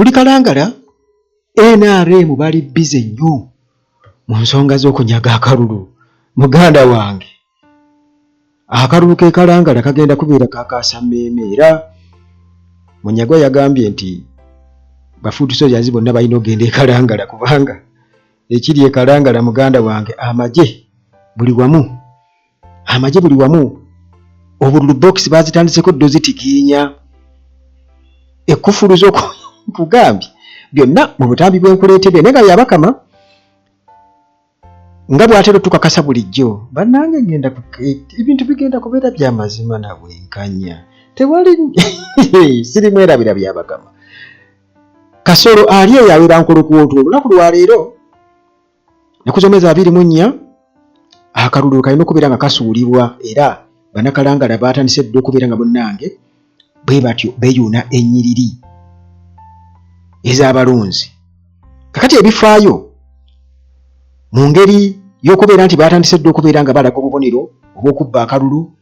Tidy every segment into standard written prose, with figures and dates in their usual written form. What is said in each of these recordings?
tuli Kalangala NRM bali bize nnyo mu nsonga z'okunyaga akalulu. Muganda wange akalulu ke Kalangala kagenda kubeera kakasa mmeeme era Munyagwa yagambye nti bafuuti soldiers bonna balina ogenda e Kalangala kubanga ekiri e Kalangala muganda wange amaje buli wamu obululu box bazitandiseko dozitikinya ekufulu z'okugambye byonna mu butambi bw'enkuleetebwe naye nga byabakama nga bw'atero tukakasa bulijjo bannange ngenda ebintu bigenda kubeera bya mazima na bwenkanya tewali siri mwerabira byabakama Kasolo ali eyawera nkulukuwontu olunaku lwa leero nakuzomeza 24 akalulu kalina okubeera nga kasuulibwa era bannakalangala baatandise dda okubeera nga bonnange bwe batyo beeyuna ennyiriri ez'abalunzi. Kakati ebifaayo mu ngeri y'okubeera nti baatandise dda okubeera nga balaga obubonero obw'okubba akalulu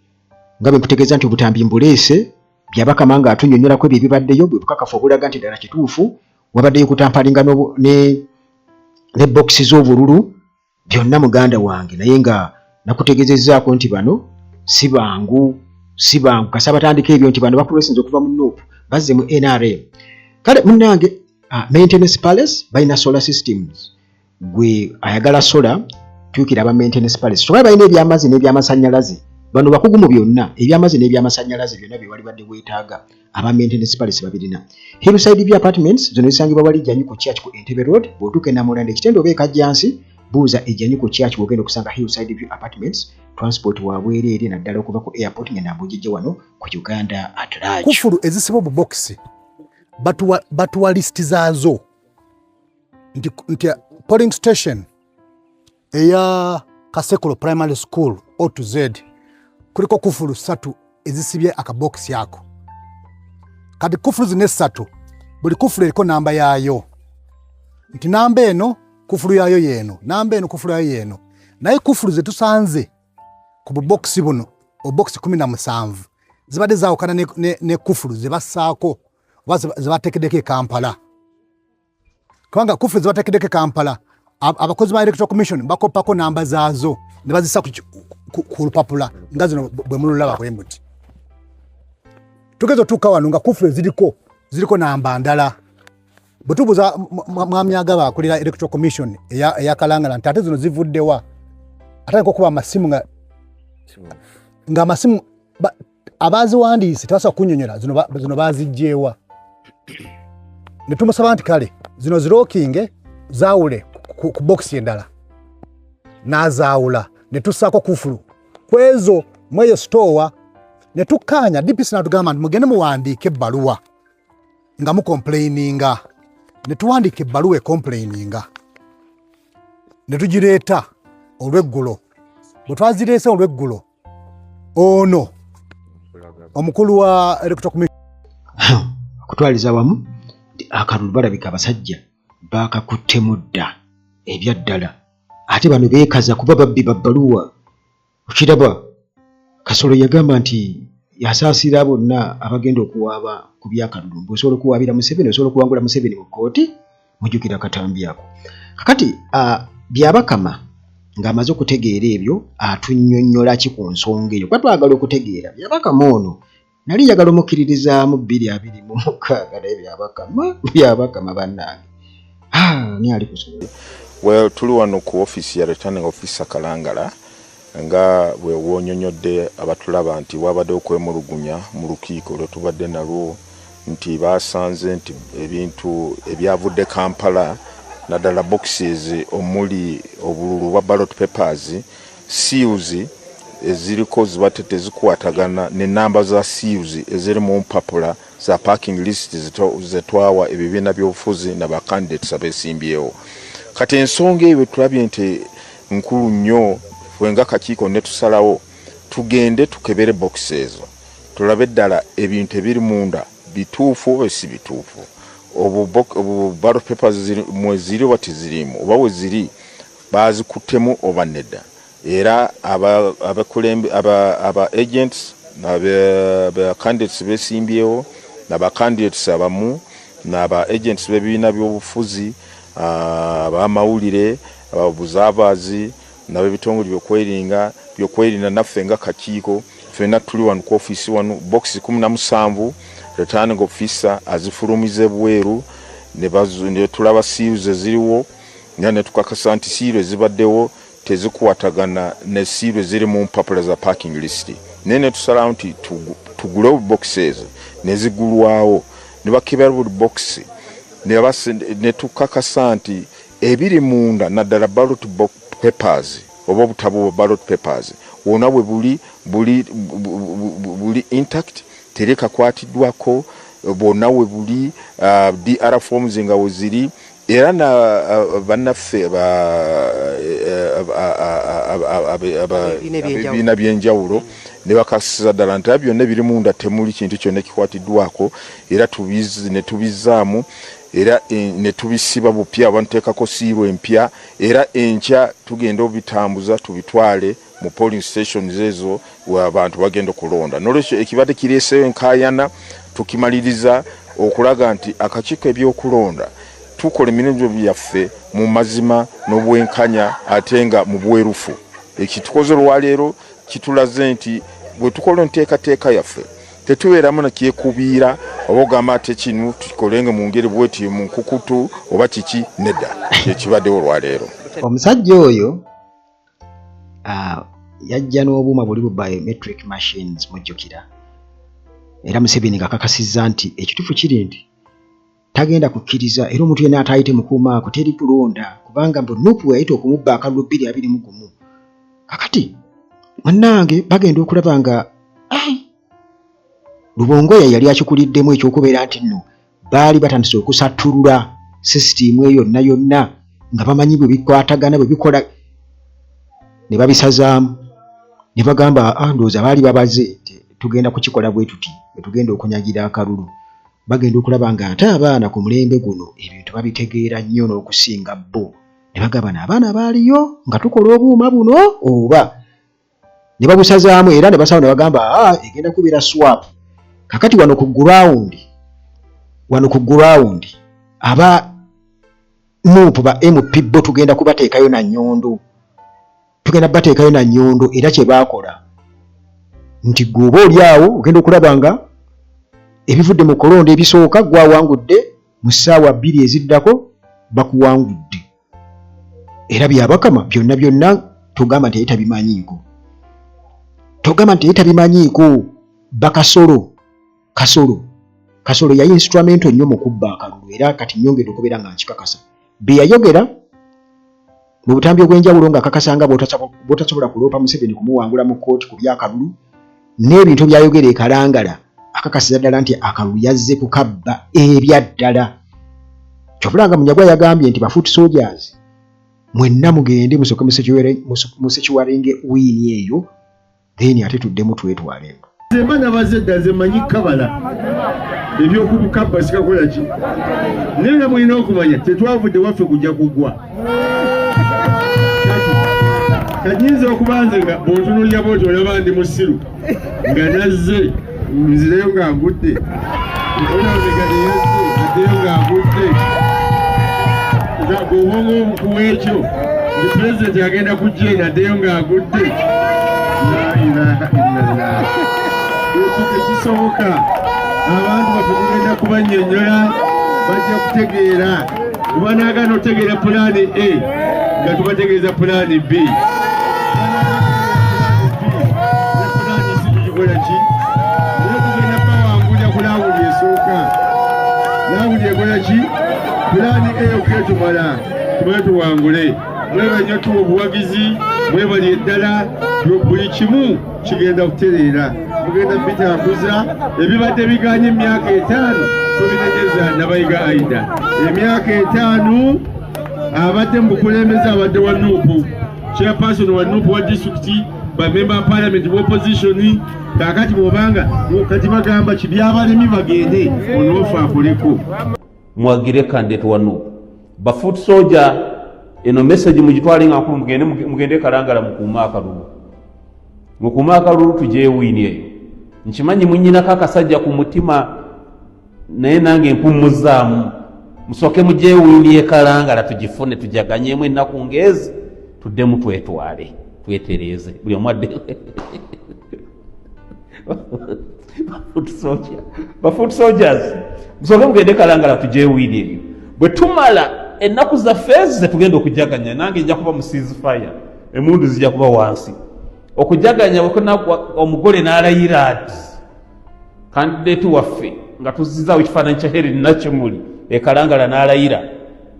nga bwe nkutegeeza nti obutambi mbuleese byabakama nga atunnyonnyolako ebyo ebibaddeyo bwe bukakafu obulaga nti ddala kituufu wabaddeyo kutampalinga ne bokisi z'obululu byonna muganda wange naye nga nakutegeezezzaako nti bano si bangu kasa batandika ebyo nti bano bakulesinza okuva mu NUP bazze mu NRM. Kale munnange maintenance palace balina solar systems gwe ayagala solar tuukira aba maintenance palace so balina ebyamazzi n'ebyamasannyalaze bano bakugu mu byonna ebyamazzi n'ebyamasannyalaze byonna bye wali badde bwetaaga aba maintenance palace babirina. Hillside view apartments zino zisangibwa wali Janyuko Church ku Entebbe Road bw'otuuka e Namulanda ekitendo oba ekajjansi buuza e Janyuko Church bw'ogenda okusanga Hillside view apartments transport wa bwereere naddala okuva ku airport ngenda mbujijje wano ku Uganda at large. Kufulu ezisiba mu box batuwa listi zaazo nti polling station eya Kasekolo Primary School O to Z kuliko kufulu 3 ezisibye akabox yako. Kati kufulu zine 3 buli kufulu eriko namba yaayo nti namba eno kufulu yaayo yeno namba eno kufulu yaayo yeno naye kufulu zetusanze ku box buno obox 17 zibadde zaawukana ne kufulu zebasaako zebateekeddeko e Kampala kubanga kufulu zebateekeddeko e Kampala abakozi ba Electoral Commission bakoppako namba zaazo ne bazisa ku lupapula nga zino bwe mululaba bwe muti tugezo tuka wano nga kufulu ziriko namba ndala butubuza mwami agaba akulira Electoral Commission eya Kalangala nti ate zino zivuddewa ate nko kuba amasimu nga amasimu abaziwandiise tebasa kunnyonnyola zino baziggyewa ne tumusaba nti kale zino zirokinge zaawule ku box endala n'azaawula ne tussaako kufulu kwezo mweyo stowa ne tukkaanya DPC n'atugamba nti mugende muwandiike ebbaluwa nga mukomplaininga ne tuwandiika ebbaluwa ekomplaininga ne tugireeta olw'eggulo bwe twazireese olw'eggulo ono omukulu wa Electoral Commission kutwaliza wamu akalulu balabika abasajja bakakuttemu dda ebyaddala ate bano beekaza kuba babbi babbaluwa okiraba Kasolo yagamba nti yasaasira bonna abagenda okuwaaba ku byakalulu osobola okuwaabira Museveni osobola okuwangula Museveni mu kkooti mujjukira katambi ako kakati byabakama ng'amaze okutegeera ebyo atunnyonnyola ki ku nsonga eyo kuba twagala okutegeera byabakama ono nali njagala omukkiririzaamu 2026 naye byabakama bannange ni ali kusobola. Well, tuli wano ku office ya returning officer Kalangala nga bwe wonyonyodde abatulaba nti wabadde okwemulugunya mu lukiiko lwe tubadde nalwo nti basanze nti ebintu ebyavudde Kampala naddala boxes omuli obululu bwa ballot papers seals eziriko zibate tezikwatagana ne namba za seals eziri mu mpapula za parking list zetwawa ebibiina by'obufuzi n'aba candidates abesimbyewo. Kati ensonga eyo tulabye nti nkulu nnyo fwenga kakiiko ne tusalawo tugende tukebere boxes tulabe ddala ebintu ebiri munda bituufu oba si bituufu obu ballot papers mweziri wati zirimu oba we ziri bazikuttemu oba nedda era aba agents n'aba candidates besimbyewo n'aba candidates abamu n'aba agents b'ebibiina by'obufuzi ab'amawulire ababuzaabazi n'ab'ebitongole byokwerinda naffe nga kakiiko ffenna tuli wano ku office wano box 17 returning officer azifulumize bweru ne tulaba seals eziriwo nga ne tukakasa nti seals ezibaddewo tezikwatagana ne seals ziri mu mpapula za parking list nene tusalawo nti tugule boxes nezigulwawo ne bakebera buli box ne tukakasa nti ebiri munda naddala ballot papers oba obutabo ballot papers wona bwe buli intact tereka kwatiddwako bonna we buli DR forms nga weziri era na bannaffe ebina byenjawulo ne bakasiza ddala nti byonna biri munda temuli kintu kyonna kikwatiddwako era ne tubizaamu era ne tubisiba bupya banteekako siiro empya era enkya tugenda obitambuza tubitwale mu polling stations ezo abantu bagenda kulonda nolwekyo ekibadde kireeseyo enkaayana tukimaliriza okulaga nti akakiiko ebyokulonda tukola emirimu byaffe mu mazima n'obwenkanya ate nga mu bwerufu ekitukoze olwaleero kitulaze nti bwe tukola enteekateeka yaffe tetubeeramu nakyekubiira oba ogamba ate kino tukolenge mu ngeri bweti mu nkukutu oba kiki nedda ekibaddewo olwaleero. Omusajja oyo yajja n'obuuma buli bu biometric machines mujjukira era Museveni ng'akakasizza nti ekituufu kiri nti tagenda kukkiriza era omuntu yenna atayite mukuuma ako teri kulonda kubanga mbu Nuupu yayita okumubba akalulu 221 kakati munnange bagenda okulaba nga Lubongoya yali akikuliddemu ekyokubeera nti nno baali batandise okusattulula sisitimu eyo yonna nga bamanyi bwe bikwatagana bwe bikola ne babisazaamu ne bagamba ndowooza baali babaze tugenda kukikola bwe tuti bwe tugenda okunyagira akalulu bagenda okulaba nga ate abaana ku mulembe guno ebintu babitegeera nnyo n'okusinga bo ne bagamba n'abaana baaliyo nga tukola obuuma buno oba ne babusazaamu era ne basawo ne bagamba egenda kubeera swap kakati wano ku ground aba Nuupu ba MP bo tugenda kubateekayo na nnyondo era kye baakola nti gwoba oli awo ogenda okulaba nga ebivudde mu kolonda ebisooka gwawangudde mu ssaawa 2 eziddako bakuwangudde era byabakama byonna tugamba nti tabimanyiiko Kasolo yali instrumento nnyo mu kubba akalulu era kati nnyongedde okubeera nga nkikakasa bye yayogera mu butambi obw'enjawulo ng'akakasanga bw'otasobola kuloopa Museveni kumuwangula mu kkooti ku by'akalulu n'ebintu byayogera ekalangala akakasiza ddala nti akalulu yazze kukabba ebyaddala kyovulanga Munyagwa yagambye nti bafoot soldiers mwenna mugende musooke musekiwaringe wiini eyo then ate tuddemu twetwalemu Zemana bazedda zemanyi kabala ebyokubukabba sikakola ki nera mulina okumanya tetwavudde waffe kujja kugwa kanyinza okubanze nga bontunulya bwoti olaba ndi musiru nga nazze nzireyo nga ngudde onaonegaliyezze addeyo nga ngudde bwobonga obukuwa ekyo ndi pulezidenti agenda kujjeenya addeyo nga ngudde la ilaha illallah tekisoboka abantu baffe tugenda kubanyonyola bajja kutegeera kuba naagana otegeera pulaani A nga tubategeeza pulaani B ne pulaani C tukikola ki naye tugenda bawangulya ku laawuli esooka laawuli ekola ki pulaani A oketumala tumale tuwangule mwebanya tuwa obuwagizi mwebali eddala buli kimu kigenda kutereera mugenda bitambuza ebibadde biganye emyaka 5 tubinegyeza nabayiga aida emyaka 5 abadde mu bukulembeze abadde wa Nuupu chairperson wa Nuupu wa district ba member parliament wa opposition kakati bobanga kati bagamba kibyabalemi bagende onofa akoleko mwagire candidate wa Nuupu ba foot soldier eno message mugitwale nga nkulu mugende kalangala mukuma akalulu tuje wini eyo nkimanyi munyina kakasajja ku mutima naye nange mpumuzaamu musooke mujje wiini ekalangala tugifune tujaganyeemu ennaku ngezi tuddemu twetwale twetereeze buli omu adde bafoot soldiers musooke mugende kalangala tujje wiini eyo bwe tumala ennaku zaffe ze tugenda okujaganya nange nja kuba mu ceasefire emundu zijja kuba wansi okujaganya omugole n'alayira ati kandidate waffe nga tuzizaawo ekifaananyi kya Heri Nakimuli ekalangala n'alayira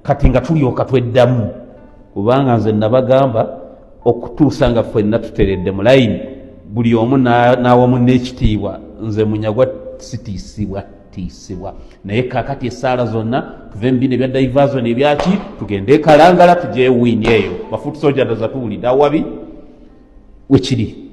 kati nga tulyoka tweddamu kubanga nze nabagamba okutuusa nga ffenna tuteredde mu layini buli omu n'awamu n'ekitiibwa nze munyagwa sitiisibwa naye kakati essaala zonna tuve mu bino ebya diversion ebyaki tugende ekalangala tujye wiini eyo bafuuti soja ndaza tuwulidde awabi wekiri